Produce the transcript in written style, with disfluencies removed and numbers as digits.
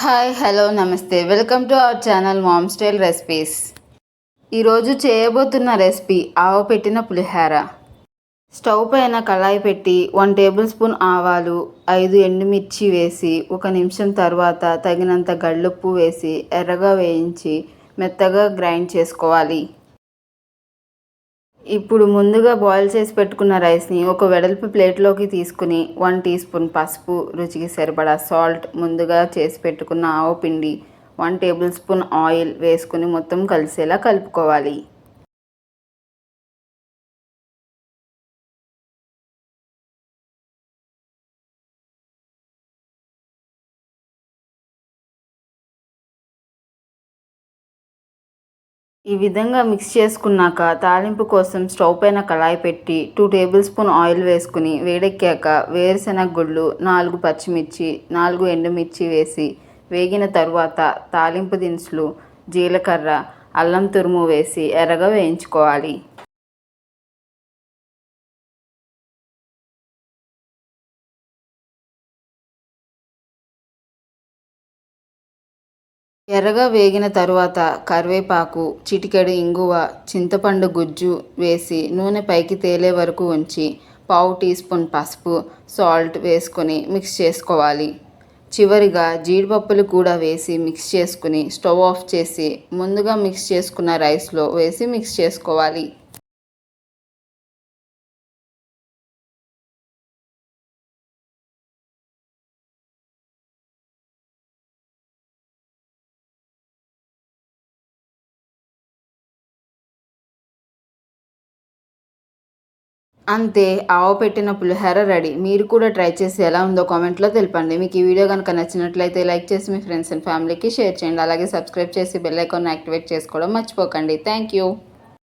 Hi hello నమస్తే welcome to our channel ma'am style recipes. ఈరోజు చేయబోతున్న రెసిపీ ఆవపెట్టిన పులిహోర. Stove పైన కళాయి పెట్టి 1 టేబుల్ స్పూన్ ఆవాలు, 5 ఎండుమిర్చి వేసి 1 నిమిషం తర్వాత తగినంత గళ్ళుప్పు వేసి ఎర్రగా వేయించి మెత్తగా గ్రైండ్ చేసుకోవాలి. ఇప్పుడు ముందుగా బాయిల్ చేసి పెట్టుకున్న రైస్ని ఒక వెడల్పు ప్లేట్లోకి తీసుకుని 1 టీ స్పూన్ పసుపు, రుచికి సరిపడా సాల్ట్, ముందుగా చేసి పెట్టుకున్న ఆవపిండి, 1 టేబుల్ స్పూన్ ఆయిల్ వేసుకుని మొత్తం కలిసేలా కలుపుకోవాలి. ఈ విధంగా మిక్స్ చేసుకున్నాక తాలింపు కోసం స్టవ్ పైన కళాయి పెట్టి 2 టేబుల్ స్పూన్ ఆయిల్ వేసుకుని వేడెక్కాక వేరుశనగ గుళ్ళు, 4 పచ్చిమిర్చి, 4 ఎండుమిర్చి వేసి వేగిన తరువాత తాలింపు దినుసులు, జీలకర్ర, అల్లం తురుము వేసి ఎర్రగా వేయించుకోవాలి. ఎర్రగా వేగిన తరువాత కరివేపాకు, చిటికెడు ఇంగువ, చింతపండు గుజ్జు వేసి నూనె పైకి తేలే వరకు ఉంచి 1/2 టీ స్పూన్ పసుపు, సాల్ట్ వేసుకొని మిక్స్ చేసుకోవాలి. చివరిగా జీడిపప్పులు కూడా వేసి మిక్స్ చేసుకుని స్టవ్ ఆఫ్ చేసి ముందుగా మిక్స్ చేసుకున్న రైస్లో వేసి మిక్స్ చేసుకోవాలి. అంతే, ఆవపెట్టిన పులిహోర రెడీ. మీరు కూడా ట్రై చేసి ఎలా ఉందో కామెంట్లో తెలపండి. మీకు ఈ వీడియో కనుక నచ్చినట్లయితే లైక్ చేసి మీ ఫ్రెండ్స్ అండ్ ఫ్యామిలీకి షేర్ చేయండి. అలాగే సబ్స్క్రైబ్ చేసి బెల్ ఐకాన్ యాక్టివేట్ చేసుకోవడం మర్చిపోకండి. Thank you.